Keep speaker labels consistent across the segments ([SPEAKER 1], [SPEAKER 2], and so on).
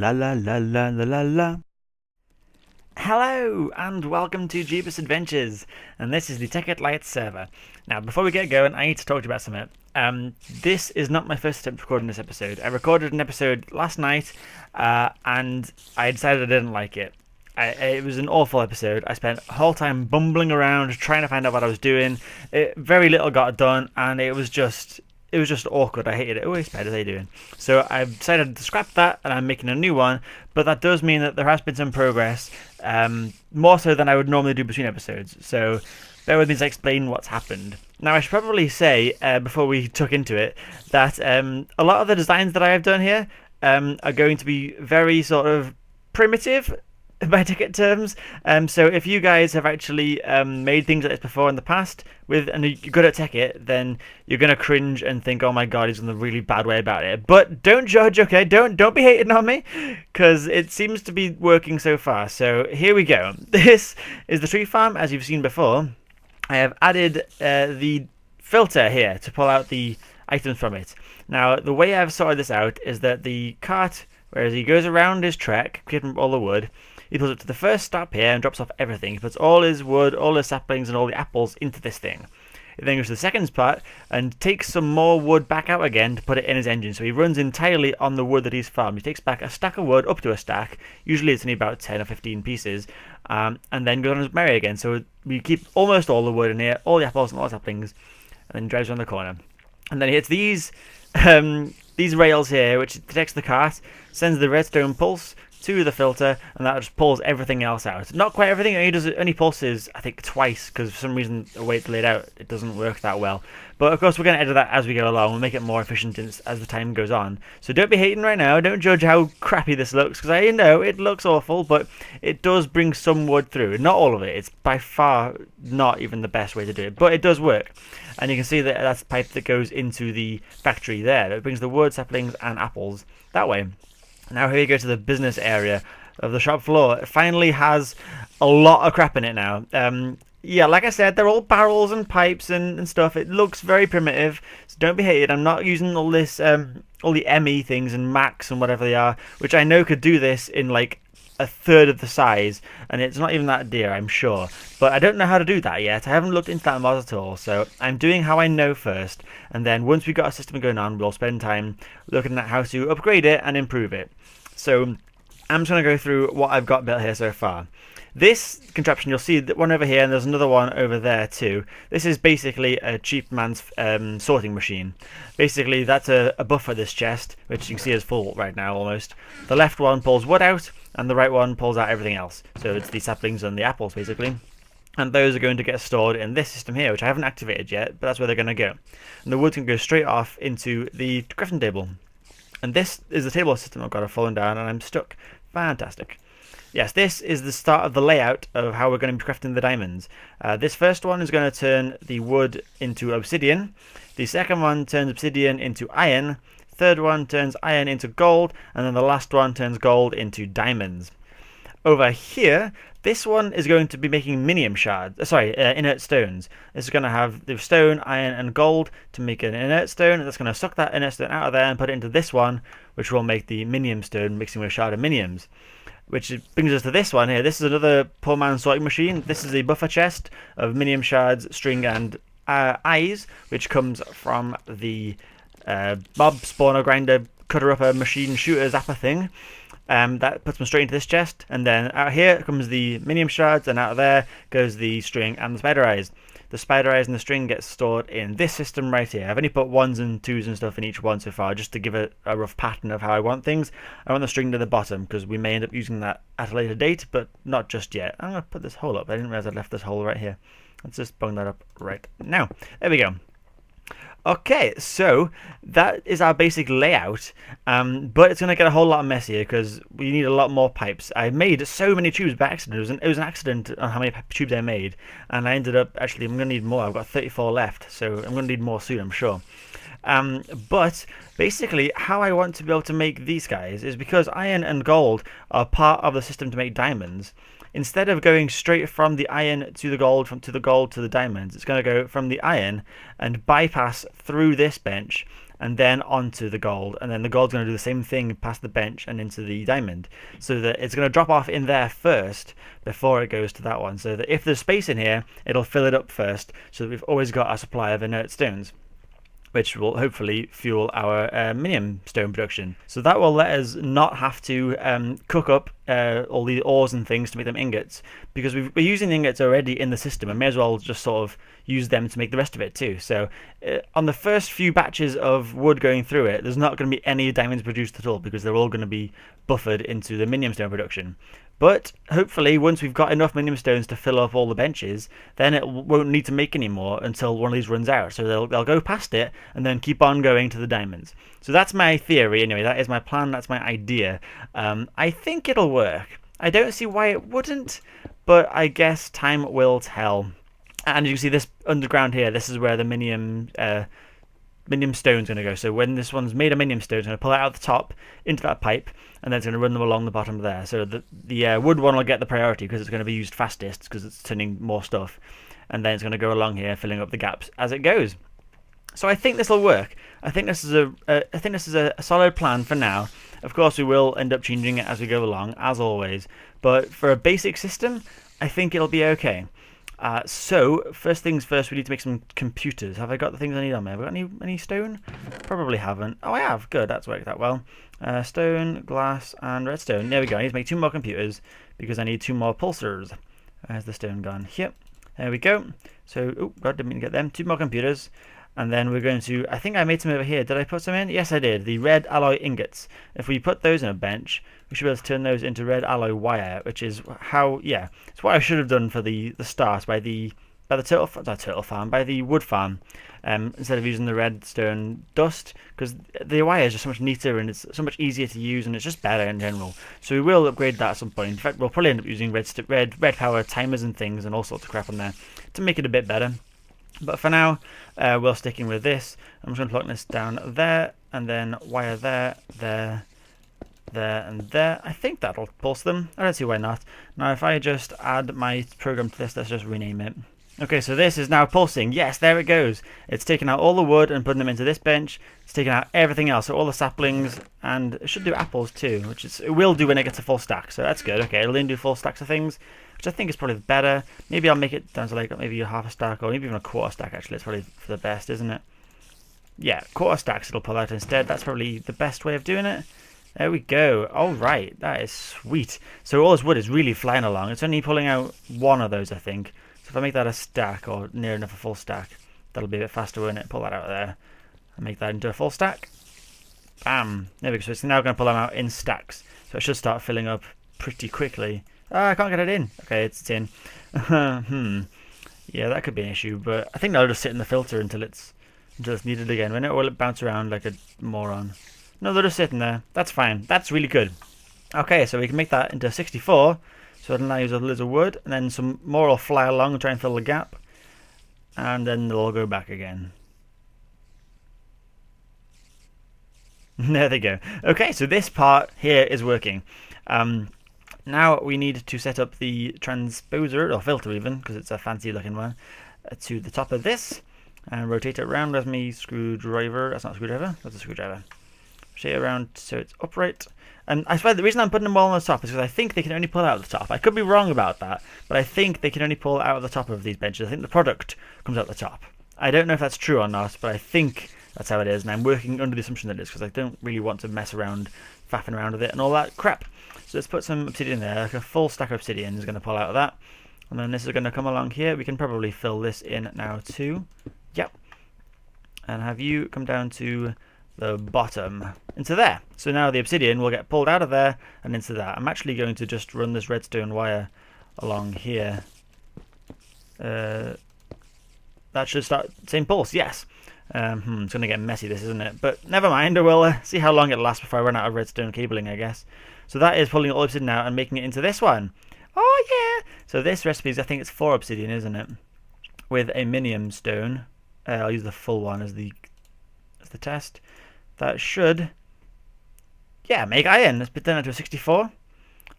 [SPEAKER 1] la la la la la la la. Hello and welcome to Jebus Adventures, and this is the Tekkit Lite Server. Now, before we get going, I need to talk to you about something. This is not my first attempt recording this episode. I recorded an episode last night, and I decided I didn't like it. It was an awful episode. I spent the whole time bumbling around trying to find out what I was doing. Very little got done, and it was just awkward. I hated it. Oh, it's better. How you doing? So I've decided to scrap that, and I'm making a new one. But that does mean that there has been some progress, more so than I would normally do between episodes. So bear with me as I explain what's happened. Now, I should probably say, before we took into it, that a lot of the designs that I have done here are going to be very sort of primitive by Tekkit terms. So if you guys have actually made things like this before in the past and you're good at Tekkit, then you're gonna cringe and think, oh my god, he's in a really bad way about it. But don't judge, okay? Don't be hating on me, because it seems to be working so far. So here we go. This is the tree farm as you've seen before. I have added the filter here to pull out the items from it. Now, the way I've sorted this out is that the cart, whereas he goes around his trek, getting all the wood, he pulls up to the first stop here and drops off everything. He puts all his wood, all his saplings, and all the apples into this thing. He then goes to the second part and takes some more wood back out again to put it in his engine. So he runs entirely on the wood that he's farmed. He takes back a stack of wood, up to a stack. Usually it's only about 10 or 15 pieces. And then goes on his merry again. So we keep almost all the wood in here, all the apples and all the saplings, and then drives around the corner. And then he hits these rails here, which detects the cart, sends the redstone pulse to the filter, and that just pulls everything else out. Not quite everything, it only pulses, I think, twice, because for some reason the way it's laid out, it doesn't work that well. But of course we're going to edit that as we go along. We'll make it more efficient as the time goes on. So don't be hating right now, don't judge how crappy this looks, because I know it looks awful, but it does bring some wood through. Not all of it, it's by far not even the best way to do it, but it does work. And you can see that that's the pipe that goes into the factory there. It brings the wood, saplings, and apples that way. Now here we go to the business area of the shop floor. It finally has a lot of crap in it now. Yeah, like I said, they're all barrels and pipes and stuff. It looks very primitive, so don't be hated. I'm not using all this, all the ME things and Max and whatever they are, which I know could do this in like a third of the size, and it's not even that dear, I'm sure. But I don't know how to do that yet. I haven't looked into that mod at all, so I'm doing how I know first, and then once we've got a system going on, we'll spend time looking at how to upgrade it and improve it. So I'm just going to go through what I've got built here so far. This contraption, you'll see that one over here, and there's another one over there too. This is basically a cheap man's sorting machine. Basically, that's a buffer, this chest, which you can see is full right now almost. The left one pulls wood out, and the right one pulls out everything else. So it's the saplings and the apples, basically. And those are going to get stored in this system here, which I haven't activated yet, but that's where they're going to go. And the wood can go straight off into the crafting table. And this is the table system I've got. I've fallen down and I'm stuck. Fantastic. Yes, this is the start of the layout of how we're going to be crafting the diamonds. This first one is going to turn the wood into obsidian. The second one turns obsidian into iron. Third one turns iron into gold. And then the last one turns gold into diamonds. Over here, this one is going to be making minium shards, inert stones. This is going to have the stone, iron, and gold to make an inert stone. And that's going to suck that inert stone out of there and put it into this one, which will make the minium stone, mixing with a shard of miniums. Which brings us to this one here. This is another poor man's sorting machine. This is a buffer chest of minium shards, string, and eyes, which comes from the mob spawner grinder cutter upper machine shooter zapper thing. That puts them straight into this chest, and then out here comes the minium shards, and out of there goes the string and the spider eyes. The spider eyes and the string get stored in this system right here. I've only put 1s and 2s and stuff in each one so far, just to give it a rough pattern of how I want things. I want the string to the bottom, because we may end up using that at a later date, but not just yet. I'm going to put this hole up. I didn't realize I'd left this hole right here. Let's just bung that up right now. There we go. Okay, so that is our basic layout, but it's going to get a whole lot messier because we need a lot more pipes. I made so many tubes by accident. It was an accident on how many tubes I made, and I ended up, actually, I'm going to need more. I've got 34 left, so I'm going to need more soon, I'm sure. But basically, how I want to be able to make these guys is because iron and gold are part of the system to make diamonds. Instead of going straight from the iron to the gold, to the diamonds, it's going to go from the iron and bypass through this bench and then onto the gold, and then the gold's going to do the same thing past the bench and into the diamond, so that it's going to drop off in there first before it goes to that one, so that if there's space in here, it'll fill it up first, so that we've always got a supply of inert stones, which will hopefully fuel our minium stone production. So that will let us not have to cook up all the ores and things to make them ingots, because we're using the ingots already in the system, and may as well just sort of use them to make the rest of it too. So on the first few batches of wood going through it, there's not going to be any diamonds produced at all, because they're all going to be buffered into the minium stone production. But hopefully, once we've got enough minium stones to fill up all the benches, then it won't need to make any more until one of these runs out. So they'll go past it and then keep on going to the diamonds. So that's my theory anyway. That is my plan. That's my idea. I think it'll work. I don't see why it wouldn't, but I guess time will tell. And you can see this underground here. This is where the minium stone's going to go. So when this one's made a minium stone, it's going to pull it out of the top into that pipe, and then it's going to run them along the bottom there. So the wood one will get the priority because it's going to be used fastest because it's turning more stuff, and then it's going to go along here filling up the gaps as it goes. So I think this will work. I think this is a solid plan for now. Of course, we will end up changing it as we go along, as always. But for a basic system, I think it'll be okay. So first things first, we need to make some computers. Have I got the things I need on me? Have I got any stone? Probably haven't. Oh, I have. Good, that's worked out well. Stone, glass, and redstone. There we go. I need to make 2 more computers because I need 2 more pulsars. Where's the stone gone? Yep. There we go. So, oh god, didn't mean to get them. 2 more computers. And then we're going to, I think I made some over here. Did I put some in? Yes, I did. The red alloy ingots. If we put those in a bench, we should be able to turn those into red alloy wire, which is how, yeah, it's what I should have done for the start by the wood farm, instead of using the redstone dust, because the wire is just so much neater and it's so much easier to use and it's just better in general. So we will upgrade that at some point. In fact, we'll probably end up using red power timers and things and all sorts of crap on there to make it a bit better. But for now, we're sticking with this. I'm just going to plug this down there, and then wire there, there, and there. I think that'll pulse them. I don't see why not. Now, if I just add my program to this, let's just rename it. Okay, so this is now pulsing. Yes, there it goes. It's taking out all the wood and putting them into this bench. It's taking out everything else, so all the saplings, and it should do apples too, which it will do when it gets a full stack. So that's good. Okay, it'll then do full stacks of things, which I think is probably better. Maybe I'll make it down to like maybe a half a stack or maybe even a quarter stack. Actually, it's probably for the best, isn't it? Yeah, quarter stacks it'll pull out instead. That's probably the best way of doing it. There we go. All right, that is sweet. So all this wood is really flying along. It's only pulling out 1 of those, I think. So if I make that a stack or near enough a full stack, that'll be a bit faster, won't it? Pull that out of there and make that into a full stack. Bam. There we go. So it's now going to pull them out in stacks. So it should start filling up pretty quickly. Ah, I can't get it in. Okay, it's in. Yeah, that could be an issue, but I think that'll just sit in the filter until it's needed again. When it will bounce around like a moron. No, they're just sitting there. That's fine. That's really good. Okay, so we can make that into 64. So it'll now use a little wood, and then some more will fly along and try and fill the gap. And then they'll all go back again. There they go. Okay, so this part here is working. Now we need to set up the transposer, or filter even, because it's a fancy looking one, to the top of this. And rotate it around with my screwdriver. That's not a screwdriver, that's a screwdriver. Rotate it around so it's upright. And I swear the reason I'm putting them all on the top is because I think they can only pull out of the top. I could be wrong about that, but I think they can only pull out of the top of these benches. I think the product comes out the top. I don't know if that's true or not, but I think that's how it is, and I'm working under the assumption that it is because I don't really want to mess around, faffing around with it and all that crap. So let's put some obsidian there, like a full stack of obsidian is going to pull out of that. And then this is going to come along here. We can probably fill this in now too. Yep. And have you come down to the bottom into there. So now the obsidian will get pulled out of there and into that. I'm actually going to just run this redstone wire along here. That should start same pulse, yes. It's going to get messy this, isn't it? But never mind, we'll see how long it lasts before I run out of redstone cabling, I guess. So that is pulling all obsidian out and making it into this one. Oh yeah! So this recipe is, I think it's 4 obsidian, isn't it? With a minium stone. I'll use the full one as the test. That should, yeah, make iron. Let's put that into a 64.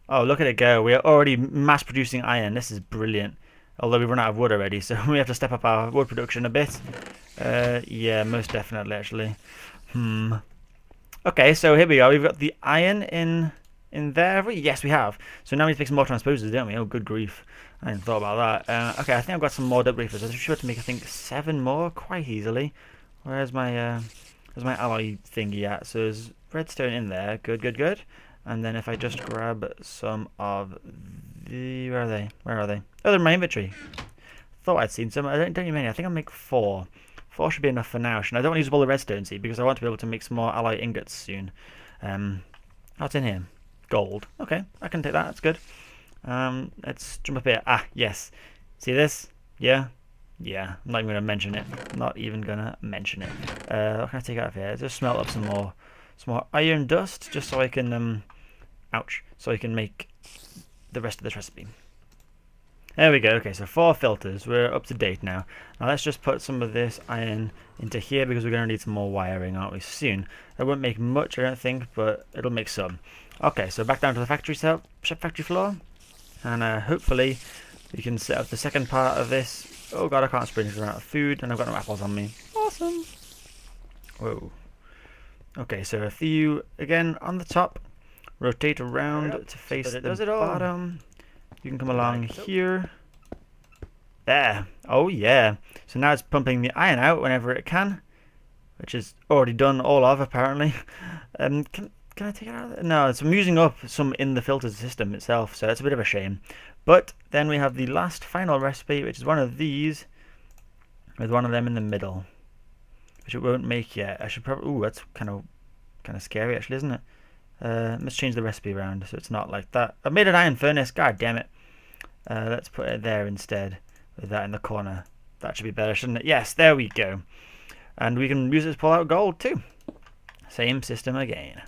[SPEAKER 1] Oh, look at it go. We are already mass producing iron. This is brilliant. Although we've run out of wood already, so we have to step up our wood production a bit. Yeah, most definitely, actually. Okay, so here we are. We've got the iron in there. Have we? Yes, we have. So now we need to make some more transposers, don't we? Oh, good grief. I hadn't thought about that. Okay, I think I've got some more double reefers. I'm sure to make, I think, 7 more quite easily. Where's my alloy thingy at? So there's redstone in there. Good, good, good. And then if I just grab some of the... Where are they? Where are they? Oh, they're in my inventory. Thought I'd seen some. I don't need many. I think I'll make 4. 4 should be enough for now. And I don't want to use all the redstone, see, because I want to be able to make some more alloy ingots soon. What's in here? Gold. Okay, I can take that. That's good. Let's jump up here. Ah, yes. See this? Yeah? Yeah. I'm not even going to mention it. Not even going to mention it. What can I take out of here? Just smelt up some more iron dust, just so I can, ouch, so I can make the rest of this recipe. There we go. Okay, so 4 filters. We're up to date now. Now let's just put some of this iron into here because we're going to need some more wiring, aren't we, soon. That won't make much, I don't think, but it'll make some. Okay, so back down to the factory floor. And hopefully we can set up the second part of this. Oh god, I can't sprint because I'm out of food and I've got no apples on me. Awesome. Whoa. Okay, so a few again on the top. Rotate around to face the bottom. You can come along here. There. Oh yeah. So now it's pumping the iron out whenever it can, which is already done all of apparently. Can I take it out of there? No, I'm using up some in the filter system itself, so it's a bit of a shame. But then we have the last final recipe, which is one of these, with one of them in the middle, which it won't make yet. I should probably... Ooh, that's kind of scary actually, isn't it? Let's change the recipe around so it's not like that. I've made an iron furnace, god damn it. Let's put it there instead, with that in the corner. That should be better, shouldn't it? Yes, there we go. And we can use it to pull out gold too. Same system again.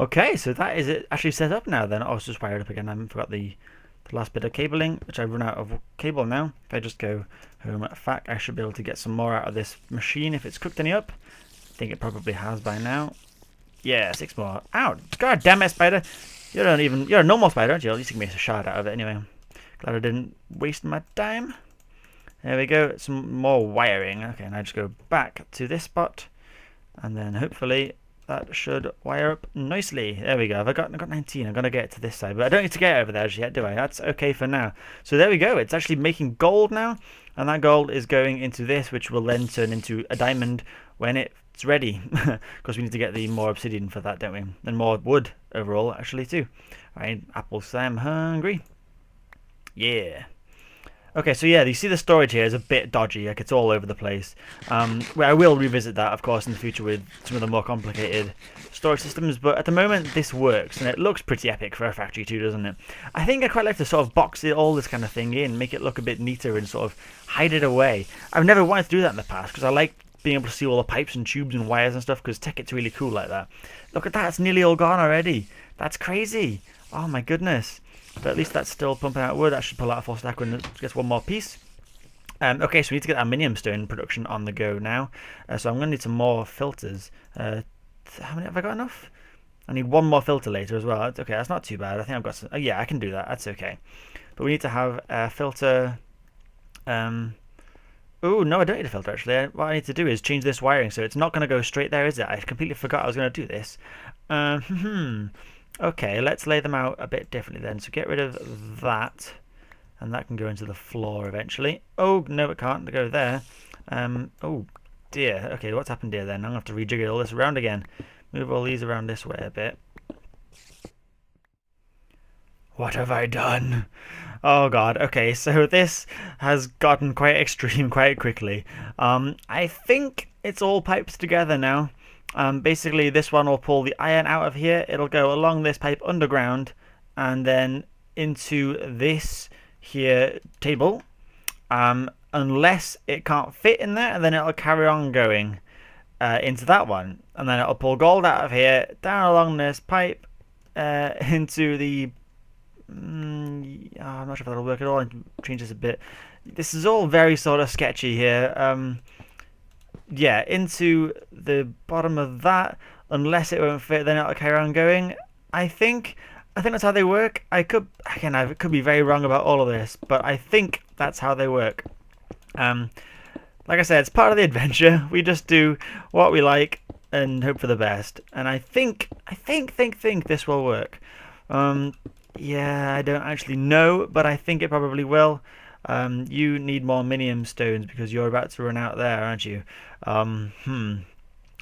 [SPEAKER 1] Okay, so that is it actually set up now then. Oh, it's just wired up again. I forgot the last bit of cabling, which I've run out of cable now. If I just go home at FAC, I should be able to get some more out of this machine if it's cooked any up. I think it probably has by now. Yeah, 6 more. Ow! God damn it, spider! You're a normal spider, aren't you? At least you can make a shard out of it anyway. Glad I didn't waste my time. There we go. Some more wiring. Okay, and I just go back to this spot, and then hopefully that should wire up nicely. There we go. I've got 19. I'm going to get to this side, but I don't need to get over there as yet, do I? That's okay for now. So there we go. It's actually making gold now, and that gold is going into this, which will then turn into a diamond when it's ready. Because we need to get the more obsidian for that, don't we? And more wood overall, actually, too. All right, apples. I'm hungry. Yeah. Okay, so yeah, you see the storage here is a bit dodgy, like it's all over the place. Well, I will revisit that, of course, in the future with some of the more complicated storage systems, but at the moment this works, and it looks pretty epic for a factory too, doesn't it? I think I quite like to sort of box all this kind of thing in, make it look a bit neater and sort of hide it away. I've never wanted to do that in the past, because I like being able to see all the pipes and tubes and wires and stuff, because Tekkit's really cool like that. Look at that, it's nearly all gone already. That's crazy. Oh my goodness. But at least that's still pumping out wood. That should pull out a full stack when it gets one more piece. Okay, so we need to get aluminium stone production on the go now. So I'm going to need some more filters. How many have I got enough? I need one more filter later as well. Okay, that's not too bad. I think I've got some. Oh, yeah, I can do that. That's okay. But we need to have a filter. Oh, no, I don't need a filter actually. What I need to do is change this wiring so it's not going to go straight there, is it? I completely forgot I was going to do this. Okay, let's lay them out a bit differently then. So get rid of that, and that can go into the floor eventually. Oh, no, it can't go there. Oh, dear. Okay, what's happened here then? I'm going to have to rejigger all this around again. Move all these around this way a bit. What have I done? Oh, God. Okay, so this has gotten quite extreme quite quickly. I think it's all pipes together now. Basically, this one will pull the iron out of here. It'll go along this pipe underground and then into this here table. Unless it can't fit in there, and then it'll carry on going into that one. And then it'll pull gold out of here, down along this pipe, into the... I'm not sure if that'll work at all. I'll change this a bit. This is all very sort of sketchy here. Yeah, into the bottom of that. Unless it won't fit, then it'll carry on going. I think that's how they work. I could be very wrong about all of this, but I think that's how they work. Like I said, it's part of the adventure. We just do what we like. and hope for the best. And I think this will work. Yeah, I don't actually know, but I think it probably will. You need more minium stones because you're about to run out there, aren't you?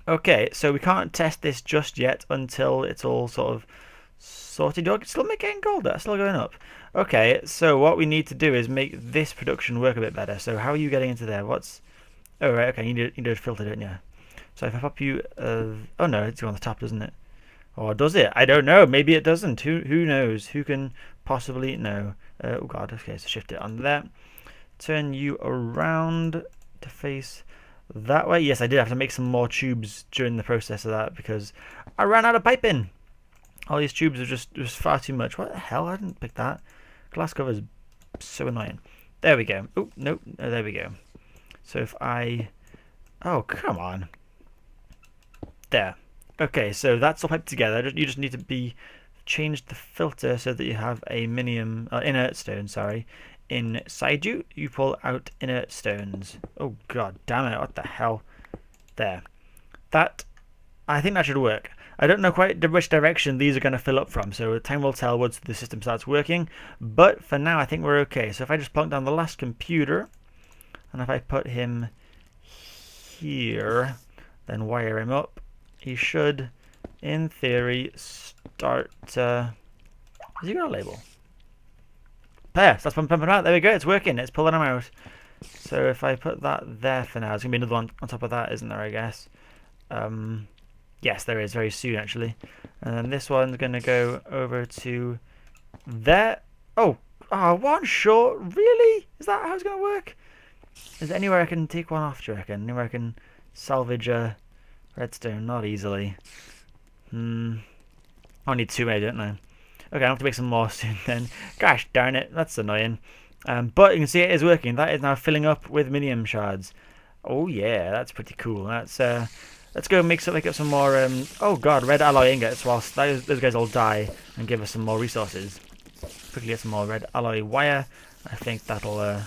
[SPEAKER 1] Okay, so we can't test this just yet until it's all sort of sorted. You're still getting gold. That's still going up. Okay, so what we need to do is make this production work a bit better. So how are you getting into there? Oh, right, okay, you need a filter, don't you? So if I pop you... oh, no, it's on the top, doesn't it? Or does it? I don't know. Maybe it doesn't. Who knows? Who can possibly know? Oh, God. Okay, so shift it on there. Turn you around to face that way. Yes, I did have to make some more tubes during the process of that because I ran out of piping. All these tubes are just far too much. What the hell? I didn't pick that. Glass cover is so annoying. There we go. Oh, nope. Oh, there we go. So if I... Oh, come on. There. Okay, so that's all piped together. You just need to change the filter so that you have a minium... inert stone, sorry. Inside you, you pull out inert stones. Oh, god damn it. What the hell? There. I think that should work. I don't know quite which direction these are going to fill up from, so time will tell once the system starts working. But for now, I think we're okay. So if I just plonk down the last computer, and if I put him here, then wire him up, he should, in theory, start... has he got a label? There, that's pumping out. There we go, it's working. It's pulling him out. So if I put that there for now, there's going to be another one on top of that, isn't there, I guess? Yes, there is, very soon, actually. And then this one's going to go over to there. Oh, one short? Really? Is that how it's going to work? Is there anywhere I can take one off, do you reckon? Anywhere I can salvage a redstone? Not easily. I need two, maybe, don't I? Okay, I have to make some more soon then. Gosh darn it, that's annoying. But you can see it is working. That is now filling up with minium shards. Oh yeah, that's pretty cool. That's let's go make up some more. Oh god, red alloy ingots. Whilst those guys all die and give us some more resources. Quickly get some more red alloy wire. I think that'll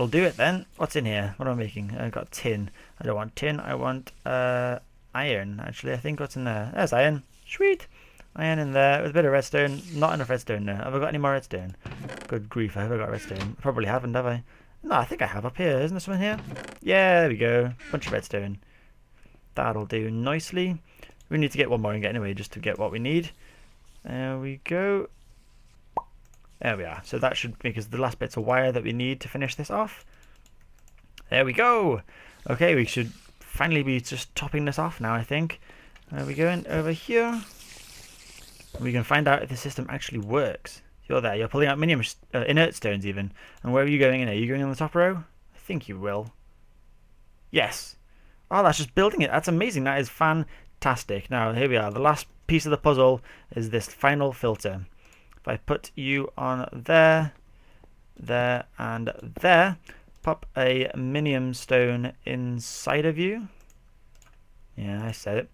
[SPEAKER 1] do it then. What's in here? What am I making? I've got tin. I don't want tin. I want iron. Actually, I think what's in there? There's iron. Sweet. Iron in there with a bit of redstone. Not enough redstone now. Have I got any more redstone? Good grief, I have got redstone. Probably haven't, have I? No, I think I have up here. Isn't there something here? Yeah, there we go. Bunch of redstone. That'll do nicely. We need to get one more ingot anyway, just to get what we need. There we go. There we are. So that should make us the last bits of wire that we need to finish this off. There we go. Okay, we should finally be just topping this off now, I think. There we go, over here. We can find out if the system actually works. You're there. You're pulling out minium inert stones even. And where are you going in? Are you going on the top row? I think you will. Yes. Oh, that's just building it. That's amazing. That is fantastic. Now, here we are. The last piece of the puzzle is this final filter. If I put you on there, there, and there, pop a minium stone inside of you. Yeah, I said it.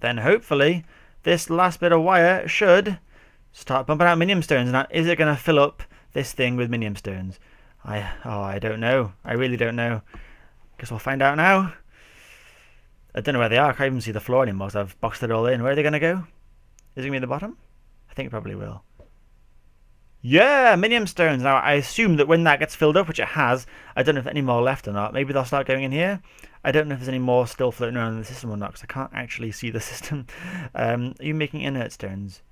[SPEAKER 1] Then hopefully this last bit of wire should start pumping out minium stones. Now, is it going to fill up this thing with minium stones? I don't know. I really don't know. Guess we'll find out now. I don't know where they are. I can't even see the floor anymore, so I've boxed it all in. Where are they going to go? Is it going to be at the bottom? I think it probably will. Yeah, minium stones. Now, I assume that when that gets filled up, which it has, I don't know if there's any more left or not. Maybe they'll start going in here. I don't know if there's any more still floating around in the system or not, because I can't actually see the system. Are you making inert stones?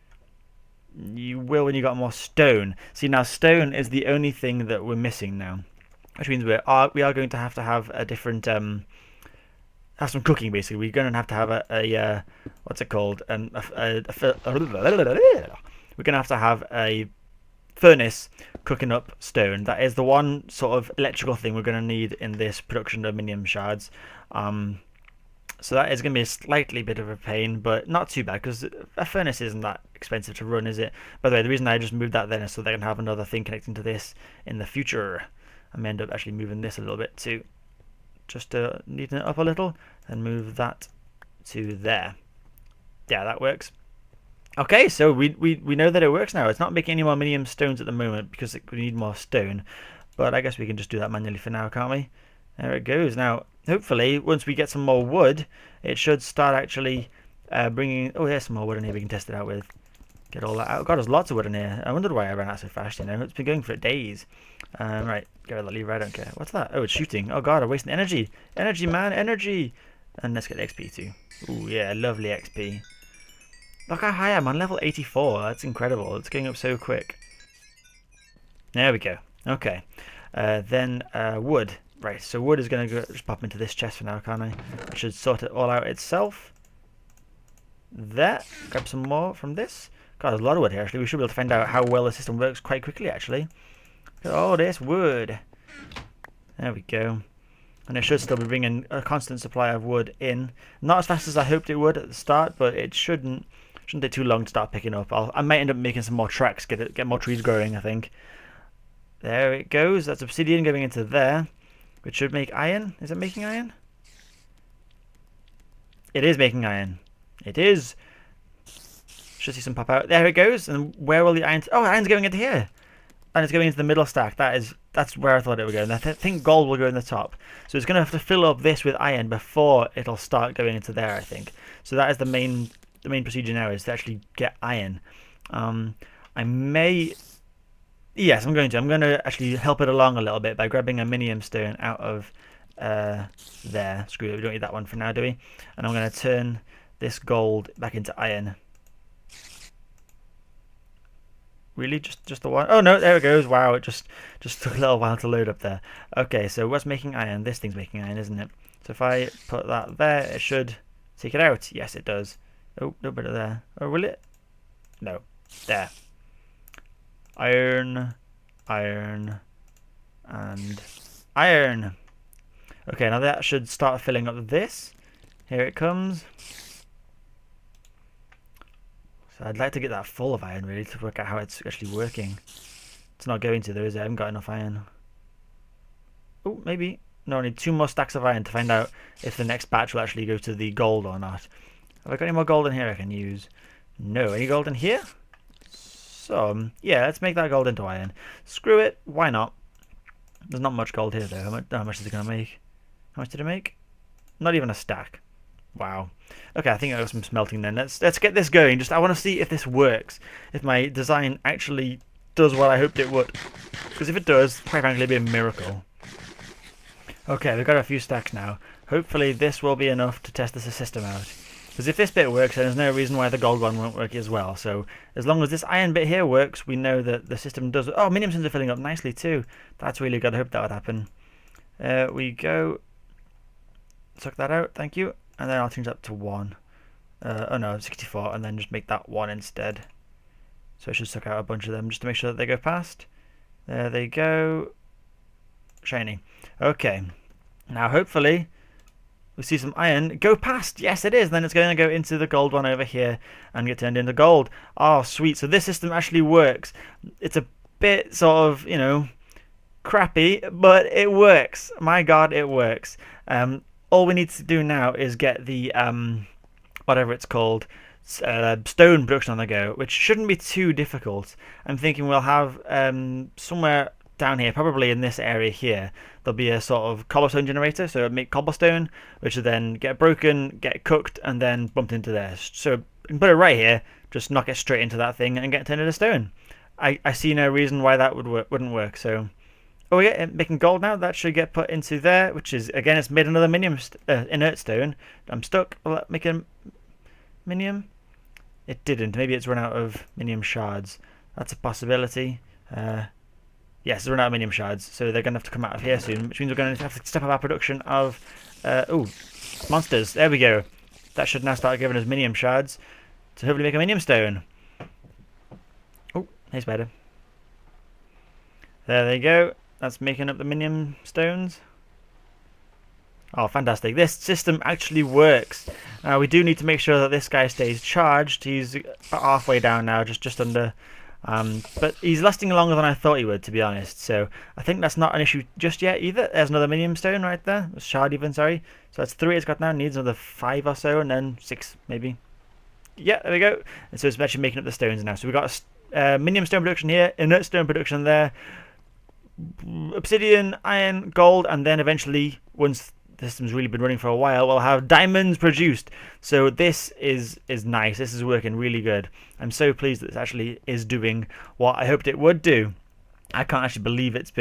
[SPEAKER 1] You will when you got more stone. See, now stone is the only thing that we're missing now, which means we are going to have a different have some cooking. Basically, we're going to have a what's it called? We're going to have a furnace cooking up stone. That is the one sort of electrical thing we're going to need in this production of minium shards. So that is going to be a slightly bit of a pain, but not too bad because a furnace isn't that expensive to run, is it? By the way, the reason I just moved that then is so they can have another thing connecting to this in the future. I may end up actually moving this a little bit too, just to neaten it up a little, and move that to there. Yeah, that works. Okay, so we know that it works now. It's not making any more minium stones at the moment because we need more stone, but I guess we can just do that manually for now, can't we? There it goes. Now, hopefully, once we get some more wood, it should start actually bringing... Oh, there's some more wood in here we can test it out with. Get all that out. God, there's lots of wood in here. I wondered why I ran out so fast, you know. It's been going for days. Right, get rid of that lever, I don't care. What's that? Oh, it's shooting. Oh god, I'm wasting energy. Energy, man, energy! And let's get XP too. Ooh, yeah, lovely XP. Look how high I am, on level 84. That's incredible. It's going up so quick. There we go. Okay. Then wood. Right, so wood is going to go, just pop into this chest for now, can't I? I should sort it all out itself. There. Grab some more from this. God, there's a lot of wood here, actually. We should be able to find out how well the system works quite quickly, actually. Look at all this wood. There we go. And it should still be bringing a constant supply of wood in. Not as fast as I hoped it would at the start, but it shouldn't take too long to start picking up. I might end up making some more tracks, get more trees growing, I think. There it goes. That's obsidian going into there, which should make iron. Is it making iron? It is making iron. It is. Should see some pop out. There it goes. And where will the iron... Oh, iron's going into here. And it's going into the middle stack. That's where I thought it would go. And I think gold will go in the top. So it's going to have to fill up this with iron before it'll start going into there, I think. So that is the main procedure now, is to actually get iron. I may... Yes, I'm going to actually help it along a little bit by grabbing a minium stone out of there. Screw it, we don't need that one for now, do we? And I'm going to turn this gold back into iron. Really? Just the one? Oh no, there it goes. Wow, it just took a little while to load up there. Okay, so what's making iron? This thing's making iron, isn't it? So if I put that there, it should take it out. Yes, it does. Oh, no better there. Or will it? No. There. Iron, iron, and iron. Okay, now that should start filling up this. Here it comes. So I'd like to get that full of iron, really, to work out how it's actually working. It's not going to, though, is it? I haven't got enough iron. Oh, maybe. No, I need 2 more stacks of iron to find out if the next batch will actually go to the gold or not. Have I got any more gold in here I can use? No. Any gold in here? So, yeah, let's make that gold into iron. Screw it. Why not? There's not much gold here, though. How much is it going to make? How much did it make? Not even a stack. Wow. Okay, I think I got some smelting then. Let's get this going. I want to see if this works. If my design actually does what I hoped it would. Because if it does, quite frankly, it'd be a miracle. Okay, we've got a few stacks now. Hopefully this will be enough to test this system out. Because if this bit works, then there's no reason why the gold one won't work as well. So as long as this iron bit here works, we know that the system does... Oh, minium stones are filling up nicely too. That's really good. I hope that would happen. We go... Suck that out, thank you. And then I'll change that to 1. Oh no, 64, and then just make that 1 instead. So I should suck out a bunch of them just to make sure that they go past. There they go. Shiny. Okay. Now hopefully we see some iron go past. Yes, it is. Then it's going to go into the gold one over here and get turned into gold. Oh, sweet. So this system actually works. It's a bit sort of, you know, crappy, but it works. My God, it works. All we need to do now is get the, whatever it's called, stone production on the go, which shouldn't be too difficult. I'm thinking we'll have somewhere down here, probably in this area here, there'll be a sort of cobblestone generator, so it'll make cobblestone, which will then get broken, get cooked, and then bumped into there. So we can put it right here, just knock it straight into that thing and get it turned into stone. I see no reason why that wouldn't work, so... Oh yeah, making gold now, that should get put into there, which is, again, it's made another minium inert stone. I'm stuck. Will that make a minium? It didn't. Maybe it's run out of minium shards. That's a possibility. Yes, it's run out of minium shards, so they're going to have to come out of here soon, which means we're going to have to step up our production of, monsters. There we go. That should now start giving us minium shards to hopefully make a minium stone. Oh, here's better. There they go. That's making up the minium stones. Oh, fantastic. This system actually works. Now, we do need to make sure that this guy stays charged. He's halfway down now, just under. But he's lasting longer than I thought he would, to be honest. So I think that's not an issue just yet either. There's another minium stone right there. Shard even, sorry. So that's 3 it's got now. Needs another 5 or so, and then 6 maybe. Yeah, there we go. And so it's actually making up the stones now. So we've got minium stone production here, inert stone production there, obsidian, iron, gold, and then eventually, once the system's really been running for a while, will have diamonds produced. So this is nice. This is working really good. I'm so pleased that this actually is doing what I hoped it would do. I can't actually believe it's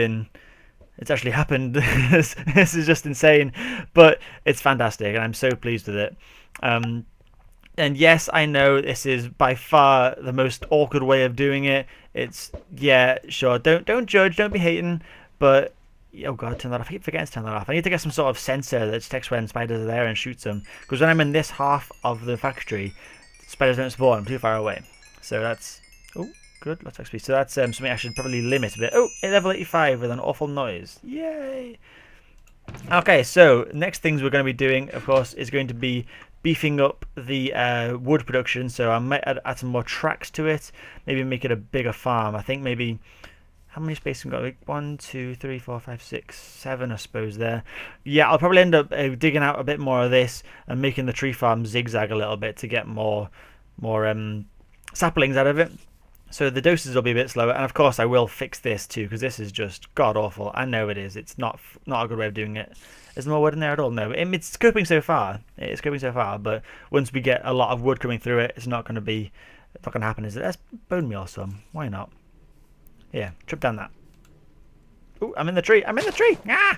[SPEAKER 1] actually happened. This is just insane, but it's fantastic, and I'm so pleased with it. And yes, I know this is by far the most awkward way of doing it. It's, yeah, sure, don't judge, don't be hating, but oh god, turn that off. I keep forgetting to turn that off. I need to get some sort of sensor that detects when spiders are there and shoots them, because when I'm in this half of the factory, spiders don't spawn. I'm too far away. So that's, oh, good, lots of XP. So that's something I should probably limit a bit. Oh, level 85 with an awful noise. Yay! Okay, so next things we're going to be doing, of course, is going to be beefing up the wood production. So I might add some more tracks to it, maybe make it a bigger farm. I think maybe, how many spaces we got? Like 1, 2, 3, 4, 5, 6, 7, I suppose there. Yeah, I'll probably end up digging out a bit more of this and making the tree farm zigzag a little bit to get more saplings out of it. So the doses will be a bit slower, and of course I will fix this too, because this is just god awful. I know it is. It's not a good way of doing it. Is there more wood in there at all? No. It's coping so far. It's coping so far, but once we get a lot of wood coming through it, it's not going to happen, is it? Let's bone meal some. Why not? Yeah, trip down that. Oh, I'm in the tree. I'm in the tree. Ah!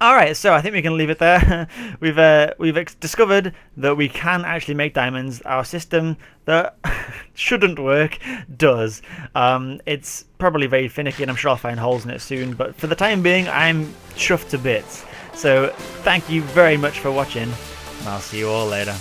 [SPEAKER 1] All right, so I think we can leave it there. We've discovered that we can actually make diamonds. Our system that shouldn't work does. It's probably very finicky, and I'm sure I'll find holes in it soon. But for the time being, I'm chuffed to bits. So thank you very much for watching, and I'll see you all later.